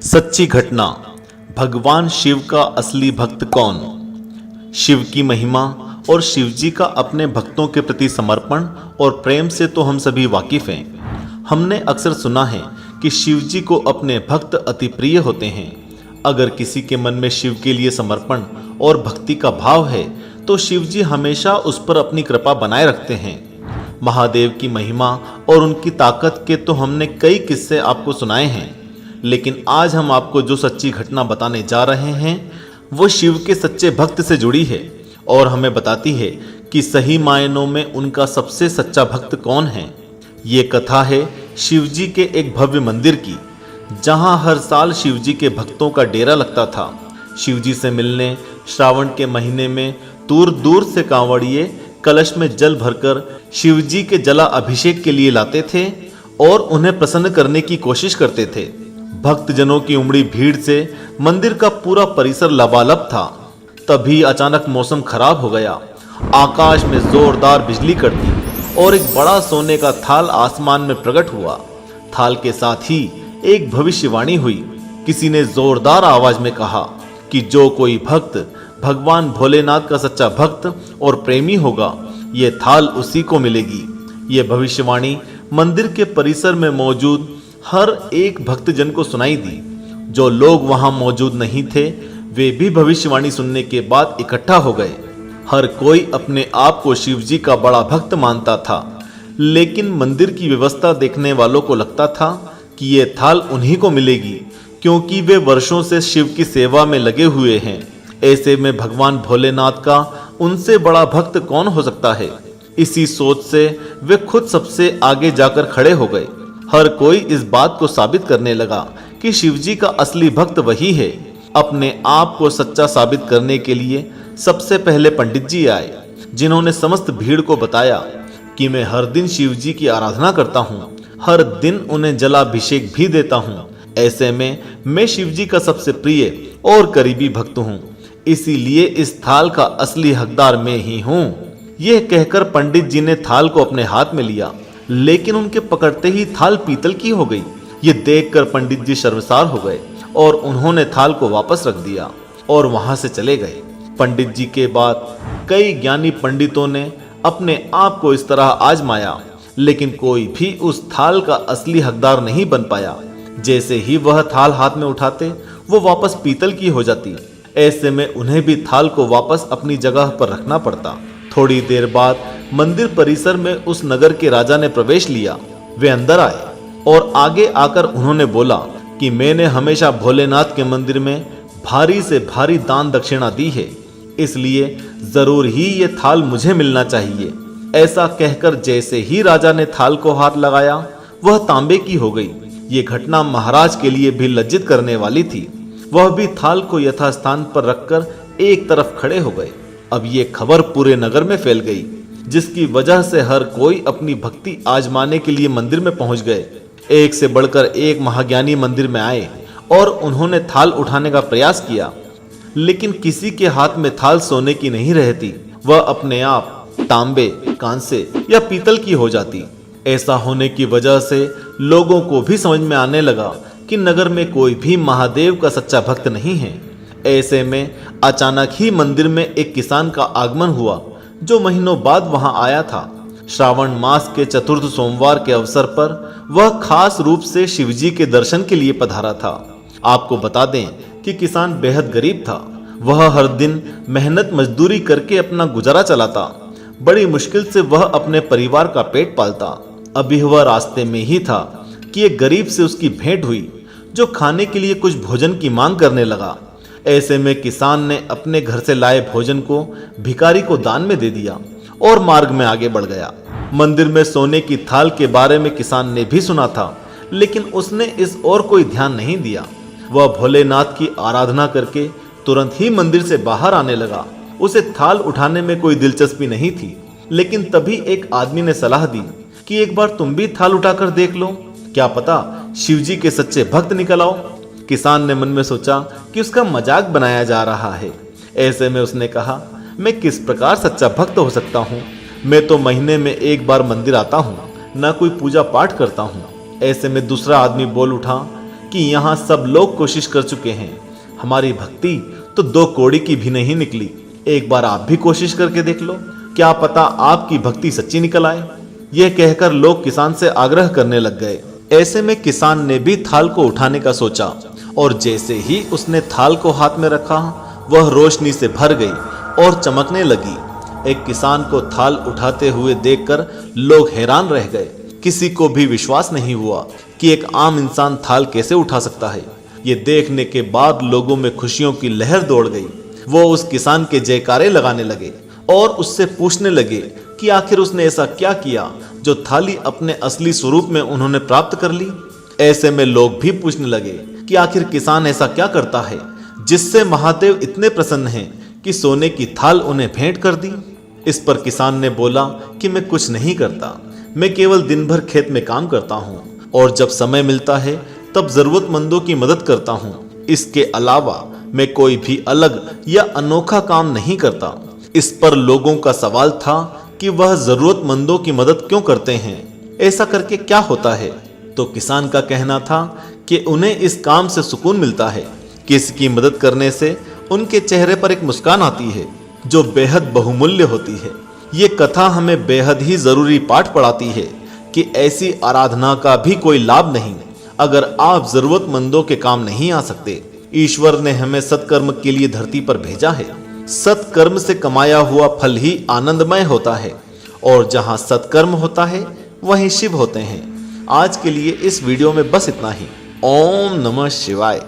सच्ची घटना। भगवान शिव का असली भक्त कौन? शिव की महिमा और शिव जी का अपने भक्तों के प्रति समर्पण और प्रेम से तो हम सभी वाकिफ हैं। हमने अक्सर सुना है कि शिव जी को अपने भक्त अति प्रिय होते हैं। अगर किसी के मन में शिव के लिए समर्पण और भक्ति का भाव है तो शिव जी हमेशा उस पर अपनी कृपा बनाए रखते हैं। महादेव की महिमा और उनकी ताकत के तो हमने कई किस्से आपको सुनाए हैं, लेकिन आज हम आपको जो सच्ची घटना बताने जा रहे हैं वो शिव के सच्चे भक्त से जुड़ी है और हमें बताती है कि सही मायनों में उनका सबसे सच्चा भक्त कौन है। ये कथा है शिव जी के एक भव्य मंदिर की, जहां हर साल शिव जी के भक्तों का डेरा लगता था। शिव जी से मिलने श्रावण के महीने में दूर दूर से कांवड़िए कलश में जल भरकर शिव जी के जला अभिषेक के लिए लाते थे और उन्हें प्रसन्न करने की कोशिश करते थे। भक्तजनों की उमड़ी भीड़ से मंदिर का पूरा परिसर लबालब था। तभी अचानक मौसम खराब हो गया। आकाश में जोरदार बिजली कड़की और एक बड़ा सोने का थाल आसमान में प्रकट हुआ। थाल के साथ ही एक भविष्यवाणी हुई। किसी ने जोरदार आवाज में कहा कि जो कोई भक्त भगवान भोलेनाथ का सच्चा भक्त और प्रेमी होगा, ये थाल उसी को मिलेगी। ये भविष्यवाणी मंदिर के परिसर में मौजूद हर एक भक्तजन को सुनाई दी। जो लोग वहां मौजूद नहीं थे वे भी भविष्यवाणी सुनने के बाद इकट्ठा हो गए। हर कोई अपने आप को शिव जी का बड़ा भक्त मानता था, लेकिन मंदिर की व्यवस्था देखने वालों को लगता था कि ये थाल उन्हीं को मिलेगी, क्योंकि वे वर्षों से शिव की सेवा में लगे हुए हैं। ऐसे में भगवान भोलेनाथ का उनसे बड़ा भक्त कौन हो सकता है? इसी सोच से वे खुद सबसे आगे जाकर खड़े हो गए। हर कोई इस बात को साबित करने लगा कि शिवजी का असली भक्त वही है। अपने आप को सच्चा साबित करने के लिए सबसे पहले पंडित जी आए, जिन्होंने समस्त भीड़ को बताया कि मैं हर दिन शिवजी की आराधना करता हूँ, हर दिन उन्हें जलाभिषेक भी देता हूँ। ऐसे में मैं शिवजी का सबसे प्रिय और करीबी भक्त हूँ, इसीलिए इस थाल का असली हकदार मैं ही हूँ। यह कहकर पंडित जी ने थाल को अपने हाथ में लिया, लेकिन उनके पकड़ते ही थाल पीतल की हो गई। ये देखकर पंडित जी शर्मसार हो गए और उन्होंने थाल को वापस रख दिया और वहां से चले गए। पंडित जी के बाद कई ज्ञानी पंडितों ने अपने आप को इस तरह आजमाया, लेकिन कोई भी उस थाल का असली हकदार नहीं बन पाया। जैसे ही वह थाल हाथ में उठाते वो वापस पीतल की हो जाती। ऐसे में उन्हें भी थाल को वापस अपनी जगह पर रखना पड़ता। थोड़ी देर बाद मंदिर परिसर में उस नगर के राजा ने प्रवेश लिया। वे अंदर आए और आगे आकर उन्होंने बोला कि मैंने हमेशा भोलेनाथ के मंदिर में भारी से भारी दान दक्षिणा दी है, इसलिए जरूर ही ये थाल मुझे मिलना चाहिए। ऐसा कहकर जैसे ही राजा ने थाल को हाथ लगाया वह तांबे की हो गई। ये घटना महाराज के लिए भी लज्जित करने वाली थी। वह भी थाल को यथास्थान पर रखकर एक तरफ खड़े हो गए। अब ये खबर पूरे नगर में फैल गई, जिसकी वजह से हर कोई अपनी भक्ति आजमाने के लिए मंदिर में पहुंच गए। एक से बढ़कर एक महाज्ञानी मंदिर में आए और उन्होंने थाल उठाने का प्रयास किया, लेकिन किसी के हाथ में थाल सोने की नहीं रहती। वह अपने आप तांबे, कांसे या पीतल की हो जाती। ऐसा होने की वजह से लोगों को भी समझ में आने लगा कि नगर में कोई भी महादेव का सच्चा भक्त नहीं है। ऐसे में अचानक ही मंदिर में एक किसान का आगमन हुआ, जो महीनों बाद वहां आया था। श्रावण मास के चतुर्थ सोमवार के अवसर पर वह खास रूप से शिवजी के दर्शन के लिए पधारा था। आपको बता दें कि किसान बेहद गरीब था। वह हर दिन मेहनत मजदूरी करके अपना गुजारा चलाता। बड़ी मुश्किल से वह अपने परिवार का पेट पालता। अभी वह रास्ते में ही था कि एक गरीब से उसकी भेंट हुई, जो खाने के लिए कुछ भोजन की मांग करने लगा। ऐसे में किसान ने अपने घर से लाए भोजन को भिखारी को दान में दे दिया और मार्ग में आगे बढ़ गया। मंदिर में सोने की थाल के बारे में किसान ने भी सुना था, लेकिन उसने इस ओर कोई ध्यान नहीं दिया। वह भोलेनाथ की आराधना करके तुरंत ही मंदिर से बाहर आने लगा। उसे थाल उठाने में कोई दिलचस्पी नहीं थी, लेकिन तभी एक आदमी ने सलाह दी कि एक बार तुम भी थाल उठाकर देख लो, क्या पता शिवजी के सच्चे भक्त निकल आओ। किसान ने मन में सोचा कि उसका मजाक बनाया जा रहा है। ऐसे में उसने कहा, मैं किस प्रकार सच्चा भक्त हो सकता हूँ? मैं तो महीने में एक बार मंदिर आता हूँ, ना कोई पूजा पाठ करता हूँ। ऐसे में दूसरा आदमी बोल उठा कि यहाँ सब लोग कोशिश कर चुके हैं, हमारी भक्ति तो 2 कौड़ी की भी नहीं निकली, एक बार आप भी कोशिश करके देख लो, क्या पता आपकी भक्ति सच्ची निकल आए। यह कहकर लोग किसान से आग्रह करने लग गए। ऐसे में किसान ने भी थाल को उठाने का सोचा और जैसे ही उसने थाल को हाथ में रखा, वह रोशनी से भर गई और चमकने लगी। एक किसान को थाल उठाते हुए देखकर लोग हैरान रह गए। किसी को भी विश्वास नहीं हुआ कि एक आम इंसान थाल कैसे उठा सकता है। ये देखने के बाद लोगों में खुशियों की लहर दौड़ गई। वो उस किसान के जयकारे लगाने लगे और उससे पूछने लगे कि आखिर उसने ऐसा क्या किया जो थाली अपने असली स्वरूप में उन्होंने प्राप्त कर ली। ऐसे में लोग भी पूछने लगे कि आखिर किसान ऐसा क्या करता है जिससे महादेव इतने प्रसन्न हैं कि सोने की थाल उन्हें भेंट कर दी। इस पर किसान ने बोला कि मैं कुछ नहीं करता, मैं केवल दिन भर खेत में काम करता हूँ और जब समय मिलता है तब जरूरतमंदों की मदद करता हूँ। इसके अलावा मैं कोई भी अलग या अनोखा काम नहीं करता। इस पर लोगों का सवाल था कि वह जरूरतमंदों की मदद क्यों करते हैं, ऐसा करके क्या होता है। तो किसान का कहना था कि उन्हें इस काम से सुकून मिलता है। किसी की मदद करने से उनके चेहरे पर एक मुस्कान आती है जो बेहद बहुमूल्य होती है। ये कथा हमें बेहद ही जरूरी पाठ पढ़ाती है कि ऐसी आराधना का भी कोई लाभ नहीं अगर आप जरूरतमंदों के काम नहीं आ सकते। ईश्वर ने हमें सत्कर्म के लिए धरती पर भेजा है। सत्कर्म से कमाया हुआ फल ही आनंदमय होता है और जहां सत्कर्म होता है वहीं शिव होते हैं। आज के लिए इस वीडियो में बस इतना ही। ओम नमः शिवाय।